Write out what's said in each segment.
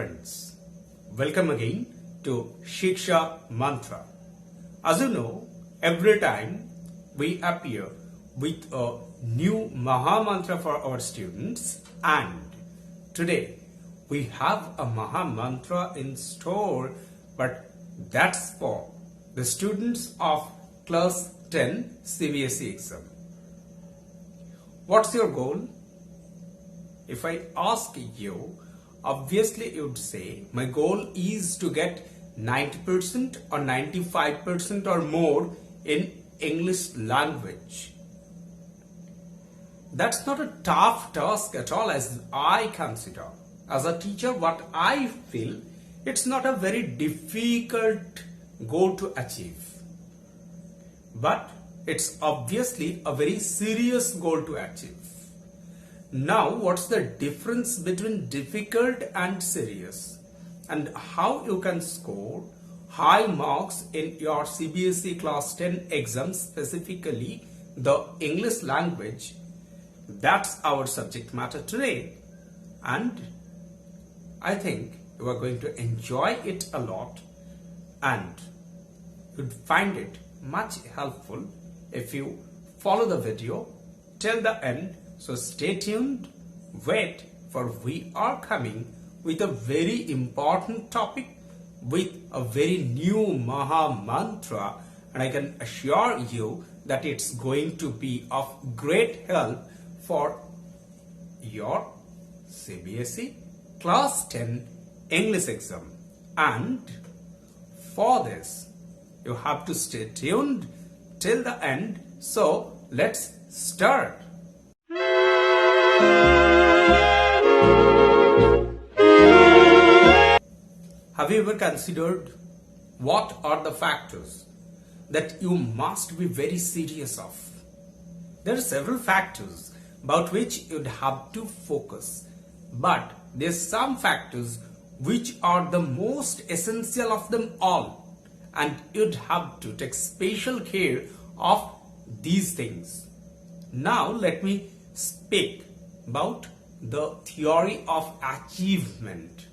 friends, welcome again to Shiksha Mantra. As you know, every time we appear with a new Maha Mantra for our students, and today we have a Maha Mantra in store, but that's for the students of class 10 CBSE exam. What's your goal? If I ask you, obviously you would say my goal is to get 90% or 95% or more in English language. That's not a tough task at all, as I consider. As a teacher, what I feel, it's not a very difficult goal to achieve. But it's obviously a very serious goal to achieve. Now, what's the difference between difficult and serious, and how you can score high marks in your CBSE class 10 exam, specifically the English language? That's our subject matter today, and I think you are going to enjoy it a lot and you'd find it much helpful if you follow the video till the end. So stay tuned, wait, for we are coming with a very important topic, with a very new Maha Mantra, and I can assure you that it's going to be of great help for your CBSE class 10 English exam. And for this, you have to stay tuned till the end. So let's start. Have you ever considered what are the factors that you must be very serious of? There are several factors about which you'd have to focus, but there's some factors which are the most essential of them all, and you'd have to take special care of these things. Now let me speak about the theory of achievement.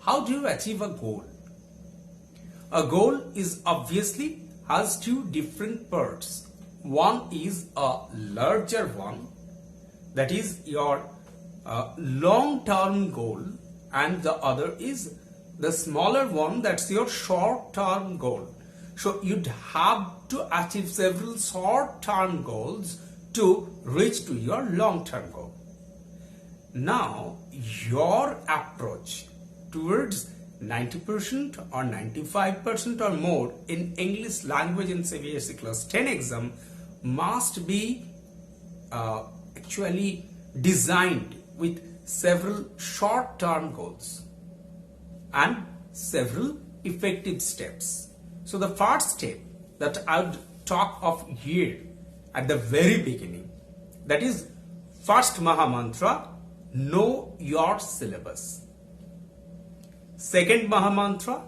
How do you achieve a goal? A goal is obviously has two different parts. One is a larger one, that is your long-term goal, and the other is the smaller one, that's your short-term goal. So you'd have to achieve several short-term goals to reach to your long-term goal. Now your approach towards 90% or 95% or more in English language in CBSE class 10 exam must be actually designed with several short-term goals and several effective steps. So the first step that I would talk of here at the very beginning, that is first Maha Mantra, know your syllabus. Second Maha Mantra,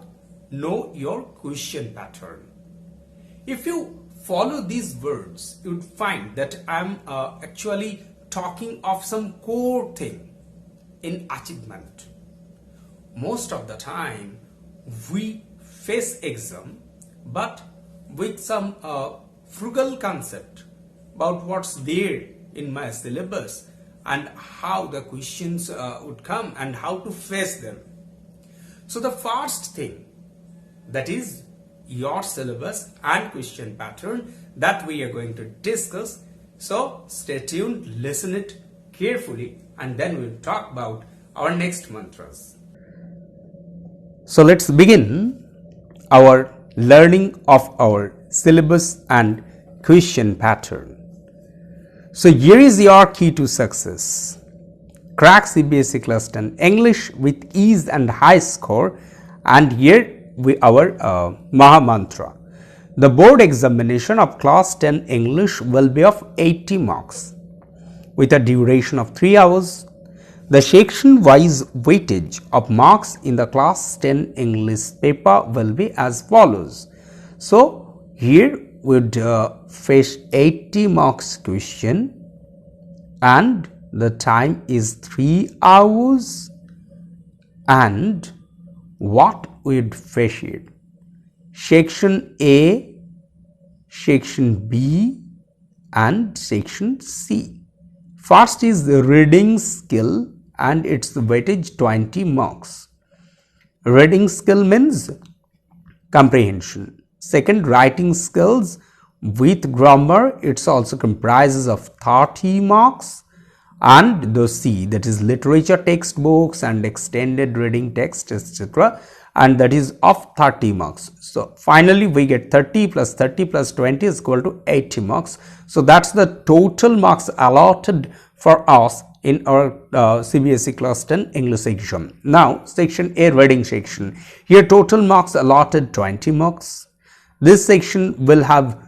know your question pattern. If you follow these words, you would find that I'm actually talking of some core thing in achievement. Most of the time we face exam but with some frugal concept about what's there in my syllabus and how the questions would come and how to face them. So the first thing, that is your syllabus and question pattern, that we are going to discuss. So stay tuned, listen it carefully, and then we'll talk about our next mantras. So let's begin our learning of our syllabus and question pattern. So here is your key to success. Crack CBSE class 10 English with ease and high score, and here our Maha Mantra. The board examination of class 10 English will be of 80 marks with a duration of 3 hours. The section wise weightage of marks in the class 10 English paper will be as follows. So here we would face 80 marks question, and the time is 3 hours, and what would fetch it? Section A, Section B and Section C. First is the reading skill and its weightage 20 marks. Reading skill means comprehension. Second, writing skills with grammar, it's also comprises of 30 marks. And the C, that is literature textbooks and extended reading text, etc., and that is of 30 marks. So finally we get 30 plus 20 is equal to 80 marks. So that's the total marks allotted for us in our CBSE class 10 English exam. Now section A, reading section. Here total marks allotted 20 marks. This section will have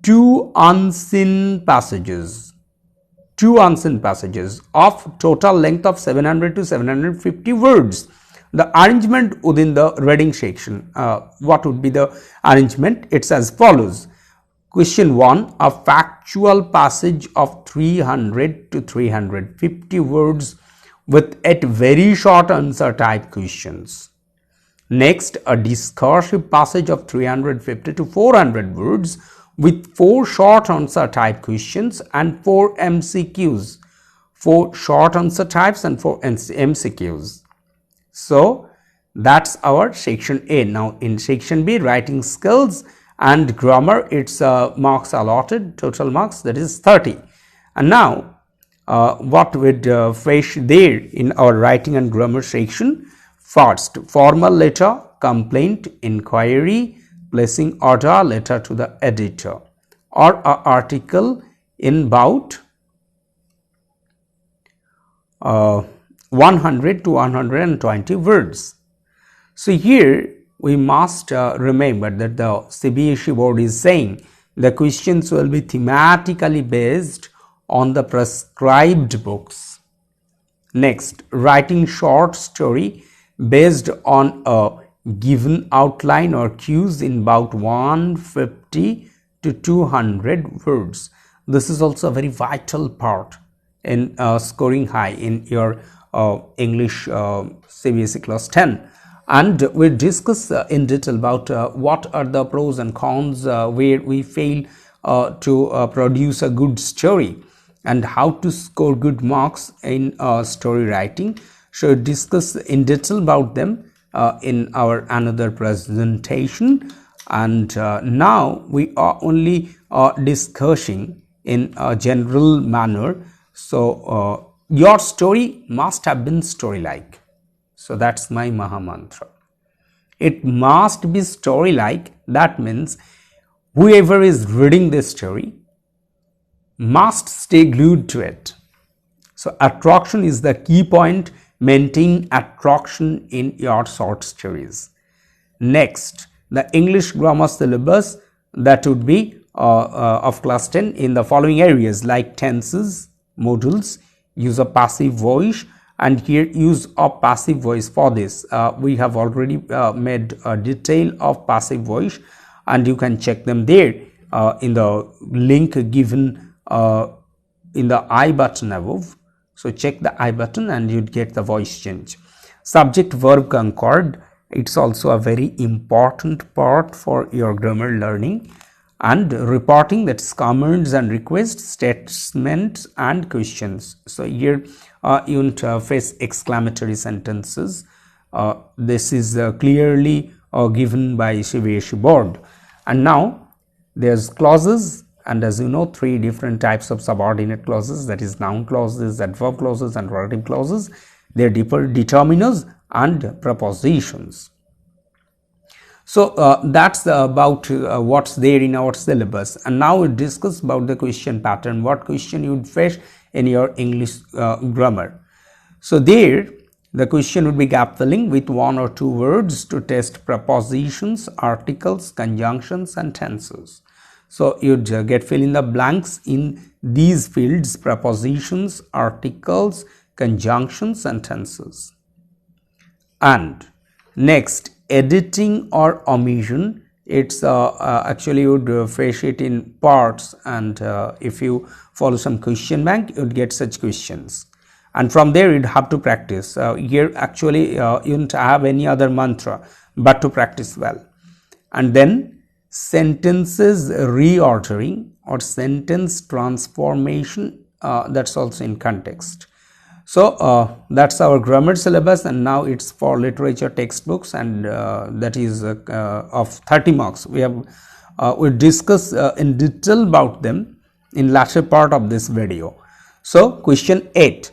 two unseen passages of total length of 700 to 750 words. The arrangement within the reading section, what would be the arrangement? It's as follows. Question 1, a factual passage of 300 to 350 words with 8 very short answer type questions. Next, a discursive passage of 350 to 400 words with 4 short answer type questions and 4 MCQs, 4 short answer types and 4 MCQs. So that's our section A. Now in section B, writing skills and grammar, it's marks allotted, total marks, that is 30. And now what would face there in our writing and grammar section? First, formal letter, complaint, inquiry, placing order, letter to the editor, or an article in about 100 to 120 words. So here we must remember that the CBSE board is saying the questions will be thematically based on the prescribed books. Next, writing short story based on a given outline or cues in about 150 to 200 words. This is also a very vital part in scoring high in your English CBSE class 10, and we'll discuss in detail about what are the pros and cons where we fail to produce a good story and how to score good marks in story writing. So discuss in detail about them in our another presentation, and now we are only discussing in a general manner. So your story must have been story-like. So that's my Maha Mantra. It must be story-like. That means whoever is reading this story must stay glued to it. So attraction is the key point. Maintain attraction in your short stories. Next, the English grammar syllabus, that would be of class 10 in the following areas like tenses, modules, use of passive voice, and here use of passive voice. For this we have already made a detail of passive voice, and you can check them there in the link given in the I button above. So check the I button and you'd get the voice change. Subject verb concord, it's also a very important part for your grammar learning. And reporting, that's comments and requests, statements and questions. So here you won't face exclamatory sentences. This is clearly given by CBSE board. And now there's clauses, and as you know, 3 different types of subordinate clauses, that is noun clauses, adverb clauses and relative clauses. They're determiners and prepositions. So that's about what's there in our syllabus. And now we discuss about the question pattern, what question you would face in your English grammar. So there the question would be gap filling with 1 or 2 words to test prepositions, articles, conjunctions and tenses. So you'd get fill in the blanks in these fields: prepositions, articles, conjunctions and tenses. And next, editing or omission, it's actually you would face it in parts, and if you follow some question bank you would get such questions. and from there you'd have to practice. Here actually you don't have any other mantra but to practice well. And then sentences reordering or sentence transformation, that's also in context. So that's our grammar syllabus, and now it's for literature textbooks, and that is of 30 marks. We'll discuss in detail about them in latter part of this video. So question 8,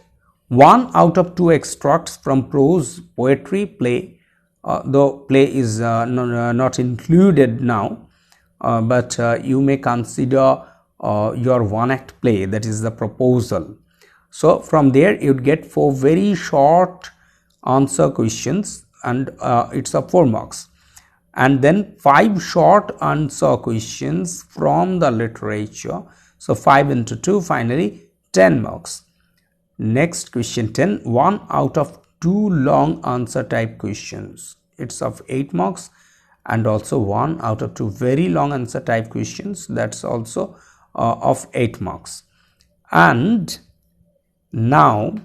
1 out of 2 extracts from prose, poetry, play, though play is not included now, but you may consider your one act play, that is the proposal. So from there you'd get 4 very short answer questions, and it's a 4 marks, and then 5 short answer questions from the literature, so 5 into 2, finally 10 marks. Next, question 10, 1 out of 2 long answer type questions, it's of 8 marks, and also 1 out of 2 very long answer type questions, that's also of 8 marks. And now,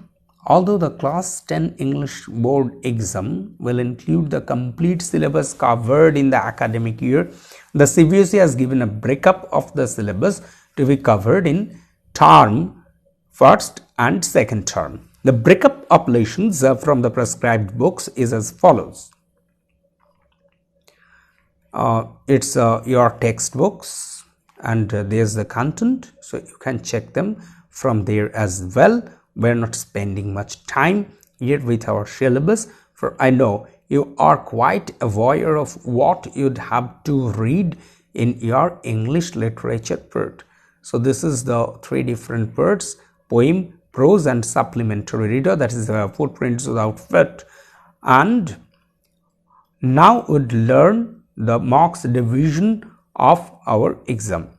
although the class 10 English board exam will include the complete syllabus covered in the academic year, the CBSE has given a breakup of the syllabus to be covered in term first and second term. The breakup of lessons from the prescribed books is as follows. It's your textbooks, and there's the content, so you can check them from there as well. We're not spending much time here with our syllabus, for I know you are quite aware of what you'd have to read in your English literature part. So this is the 3 different parts: poem, prose, and supplementary reader, that is footprints without feet. And now we'd learn the marks division of our exam.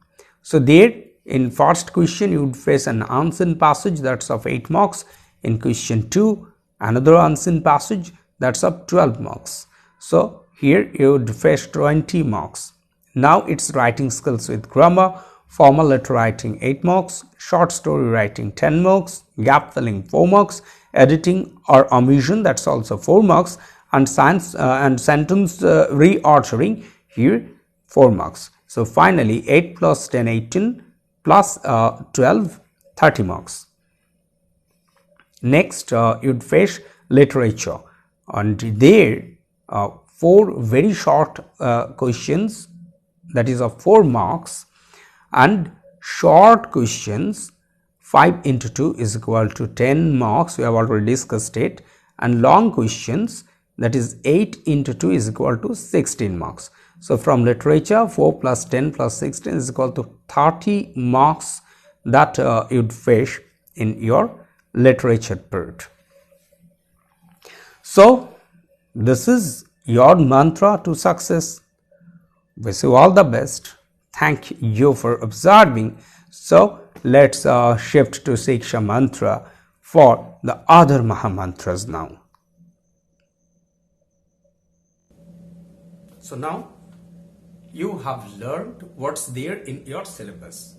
So there, in first question you would face an unseen passage, that's of 8 marks. In question 2, another unseen passage, that's of 12 marks. So here you would face 20 marks. Now it's writing skills with grammar, formal letter writing 8 marks, short story writing 10 marks, gap filling 4 marks, editing or omission, that's also 4 marks, and science and sentence reordering, here 4 marks. So finally 8 plus 10, 18, plus 12, 30 marks. Next, you'd face literature, and there 4 very short questions, that is of 4 marks, and short questions 5 into 2 is equal to 10 marks, we have already discussed it, and long questions, that is 8 into 2 is equal to 16 marks. So from literature, 4 plus 10 plus 16 is equal to 30 marks that you'd face in your literature part. So this is your mantra to success. Wish you all the best. Thank you for observing. So let's shift to Shiksha mantra for the other Maha mantras now. So now you have learned what's there in your syllabus,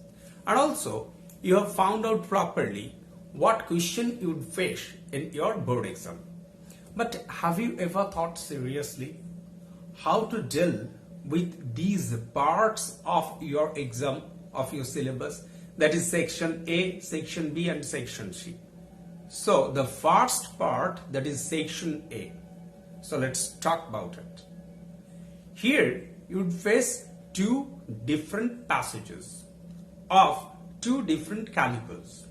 and also you have found out properly what question you would face in your board exam. But have you ever thought seriously how to deal with these parts of your exam, of your syllabus, that is section A, section B, and section C? So the first part, that is section A. So let's talk about it. Here you would face 2 different passages of 2 different calibers.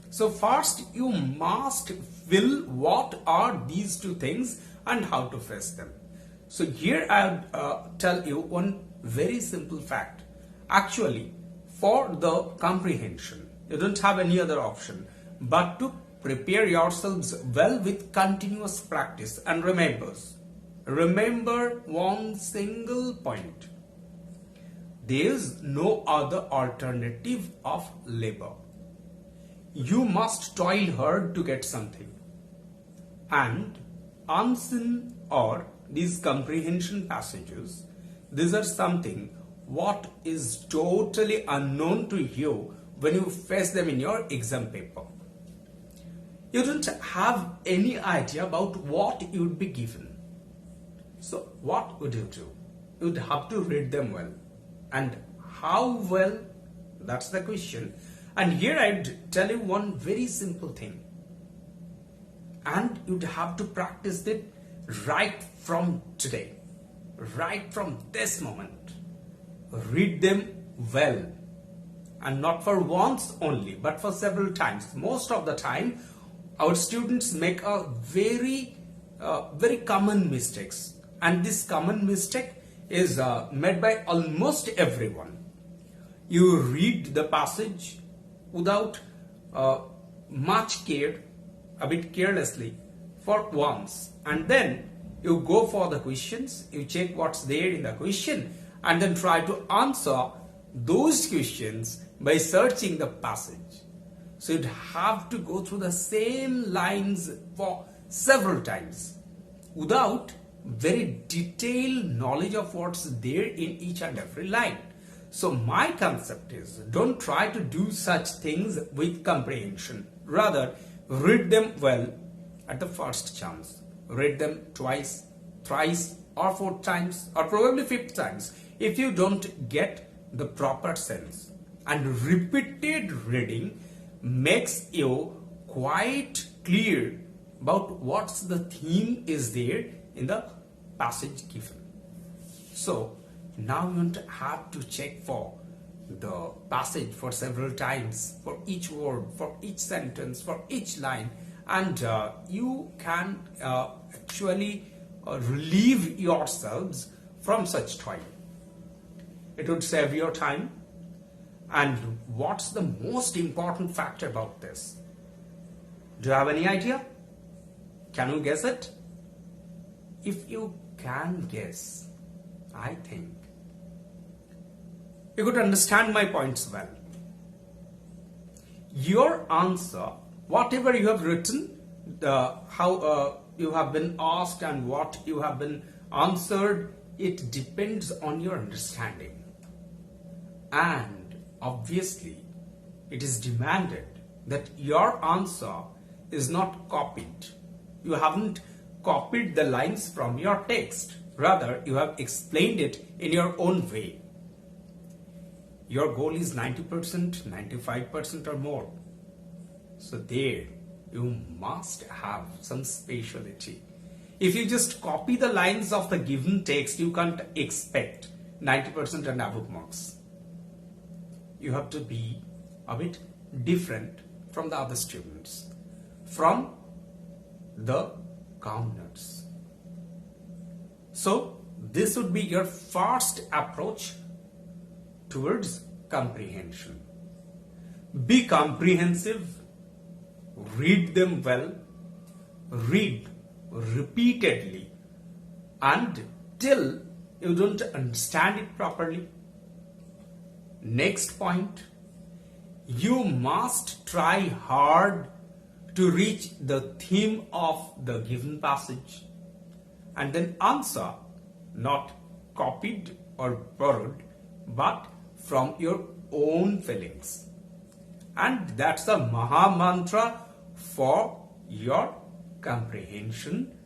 So first you must fill what are these 2 things and how to face them. So here I will tell you one very simple fact. Actually, for the comprehension, you don't have any other option but to prepare yourselves well with continuous practice. And remember one single point: there is no other alternative of labor. You must toil hard to get something, and unseen or these comprehension passages, these are something what is totally unknown to you when you face them in your exam paper. You don't have any idea about what you would be given. So what would you do? You would have to read them well. And how well? That's the question. And here I'd tell you one very simple thing. And you'd have to practice it right from today. Right from this moment. Read them well. And not for once only, but for several times. Most of the time, our students make a very common mistakes. And this common mistake is made by almost everyone. You read the passage without much care, a bit carelessly for once, and then you go for the questions, you check what's there in the question, and then try to answer those questions by searching the passage. So you'd have to go through the same lines for several times without very detailed knowledge of what's there in each and every line. So my concept is, don't try to do such things with comprehension. Rather, read them well at the first chance. Read them twice, thrice, or 4 times, or probably 5th times if you don't get the proper sense. And repeated reading makes you quite clear about what's the theme is there in the passage given. So now you don't have to check for the passage for several times, for each word, for each sentence, for each line, and you can actually relieve yourselves from such toil. It would save your time. And what's the most important factor about this? Do you have any idea? Can you guess it? If you can guess, I think you could understand my points well. Your answer, whatever you have written, how you have been asked and what you have been answered, it depends on your understanding. And obviously, it is demanded that your answer is not copied. You haven't copied the lines from your text. Rather, you have explained it in your own way. Your goal is 90%, 95% or more. So there, you must have some speciality. If you just copy the lines of the given text, you can't expect 90% and above marks. You have to be a bit different from the other students, from the commoners. So this would be your first approach towards comprehension. Be comprehensive, read them well, read repeatedly until you don't understand it properly. Next point, you must try hard to reach the theme of the given passage and then answer, not copied or borrowed, but from your own feelings. And that's the Maha Mantra for your comprehension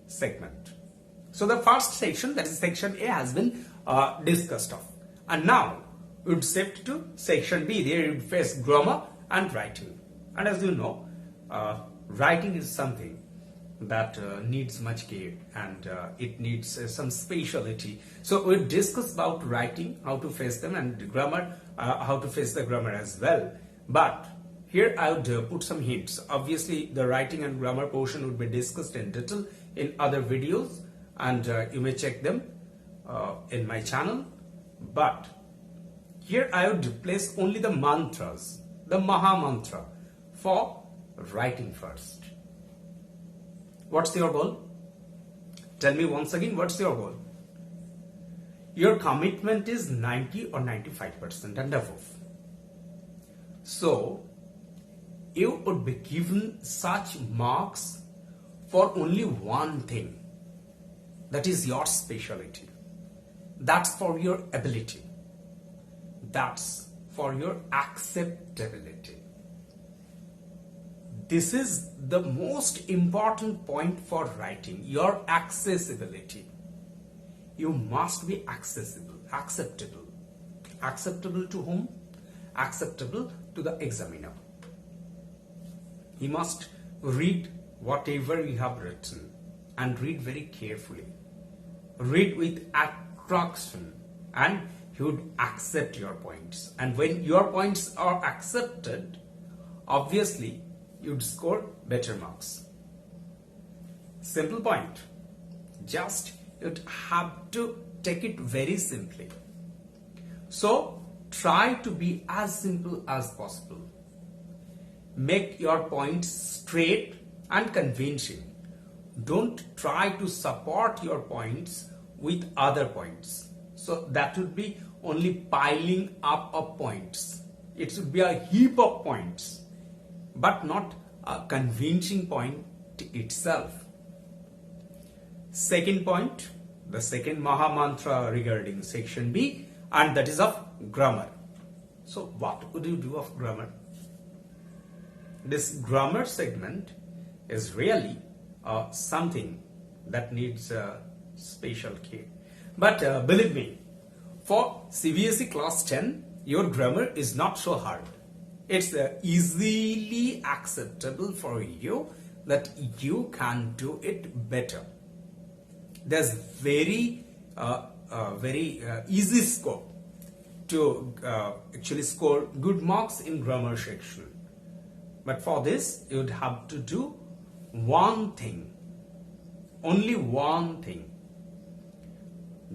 segment. So the first section, that is section A, has been discussed of. And now we would shift to section B. There you would face grammar and writing. And as you know, writing is something that needs much care, and it needs some speciality. So we'll discuss about writing, how to face them, and grammar, how to face the grammar as well. But here I would put some hints. Obviously, the writing and grammar portion would be discussed in detail in other videos, and you may check them in my channel. But here I would place only the mantras, the Maha Mantra for writing first. What's your goal? Tell me once again, what's your goal? Your commitment is 90 or 95% and above. So, you would be given such marks for only one thing. That is your specialty. That's for your ability. That's for your acceptability. this is the most important point for writing, your accessibility. You must be accessible, acceptable. Acceptable to whom? Acceptable to the examiner. He must read whatever you have written and read very carefully. Read with attraction and he would accept your points. And when your points are accepted, obviously you'd score better marks. Simple point. Just you'd have to take it very simply. So try to be as simple as possible. Make your points straight and convincing. Don't try to support your points with other points. So that would be only piling up of points. It should be a heap of points, but not a convincing point itself. Second point, the second Maha Mantra regarding section B, and that is of grammar. So what would you do of grammar? This grammar segment is really something that needs special care. But believe me, for CBSE class 10, your grammar is not so hard. It's easily acceptable for you that you can do it better. There's very easy scope to actually score good marks in grammar section. But for this, you would have to do one thing, only one thing.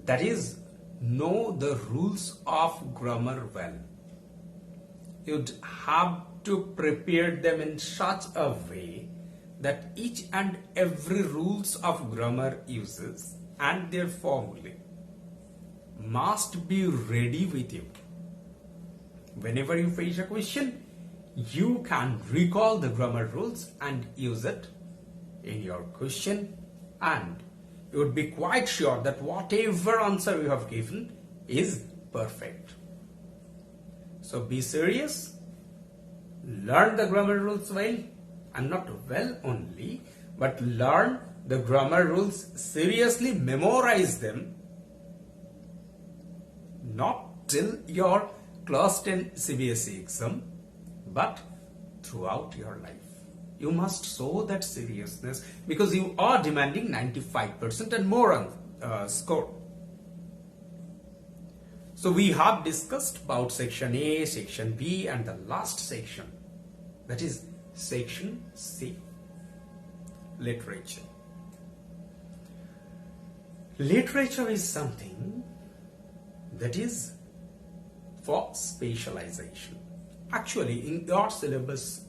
That is, know the rules of grammar well. You'd have to prepare them in such a way that each and every rules of grammar uses and their formulae must be ready with you. Whenever you face a question, you can recall the grammar rules and use it in your question, and you would be quite sure that whatever answer you have given is perfect. So be serious, learn the grammar rules well, and not well only, but learn the grammar rules seriously, memorize them, not till your class 10 CBSE exam, but throughout your life. You must show that seriousness because you are demanding 95% and more on score. So we have discussed about section A, section B, and the last section, that is section C, literature. Literature is something that is for specialization. Actually, in your syllabus,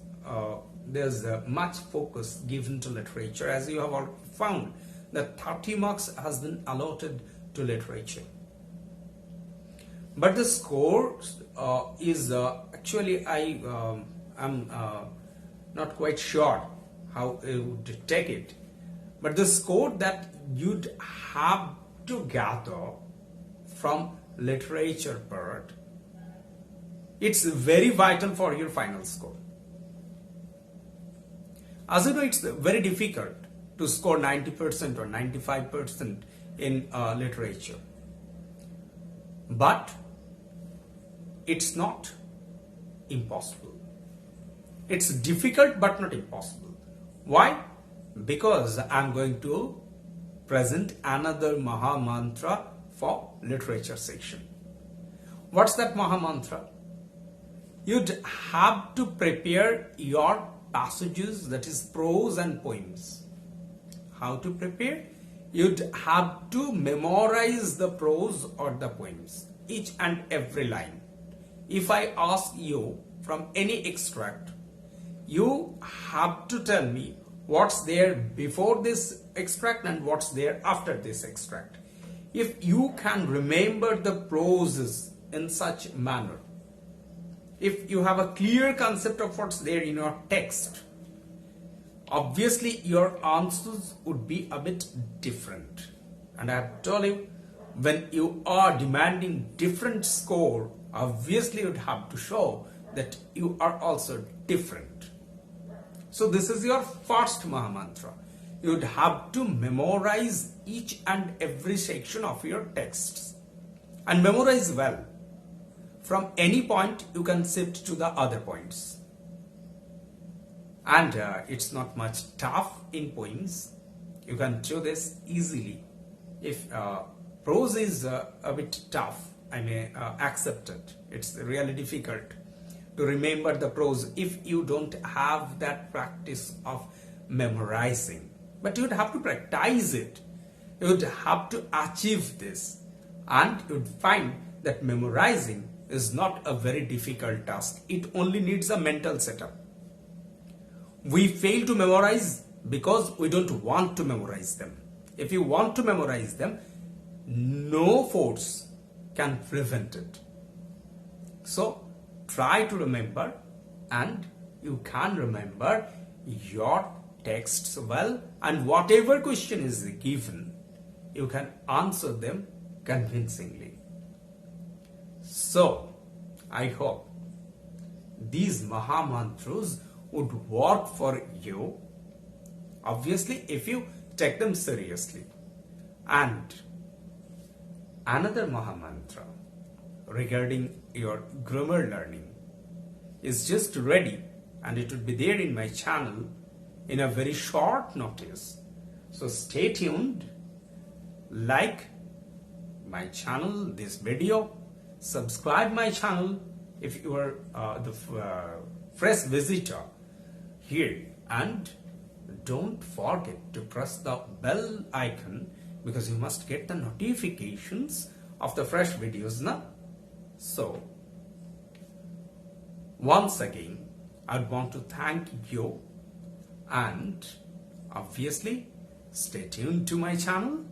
there's much focus given to literature, as you have already found that 30 marks has been allotted to literature. But the score is actually, I am not quite sure how you would take it. But the score that you'd have to gather from literature part, it's very vital for your final score. As you know, it's very difficult to score 90% or 95% in literature. But it's not impossible. It's difficult but not impossible. Why? Because I'm going to present another Maha Mantra for literature section. What's that Maha Mantra? You'd have to prepare your passages, that is prose and poems. How to prepare? You'd have to memorize the prose or the poems, each and every line. If I ask you from any extract, you have to tell me what's there before this extract and what's there after this extract. If you can remember the proses in such manner, if you have a clear concept of what's there in your text, obviously your answers would be a bit different. And I have told you, when you are demanding different score, obviously you would have to show that you are also different. So this is your first Mahamantra. You would have to memorize each and every section of your texts and memorize well. From any point you can shift to the other points. And it's not much tough in poems. You can do this easily. If prose is a bit tough, I may accept it. It's really difficult to remember the prose if you don't have that practice of memorizing. But you would have to practice it. You would have to achieve this. And you would find that memorizing is not a very difficult task. It only needs a mental setup. We fail to memorize because we don't want to memorize them. If you want to memorize them, no force can prevent it. So try to remember, and you can remember your texts well, and whatever question is given, you can answer them convincingly. So I hope these Mahamantras would work for you, obviously if you take them seriously. And another Mahamantra regarding your grammar learning is just ready, and it would be there in my channel in a very short notice. So stay tuned, like my channel, this video, subscribe my channel if you are the fresh visitor here, and don't forget to press the bell icon because you must get the notifications of the fresh videos now. So once again I want to thank you, and obviously stay tuned to my channel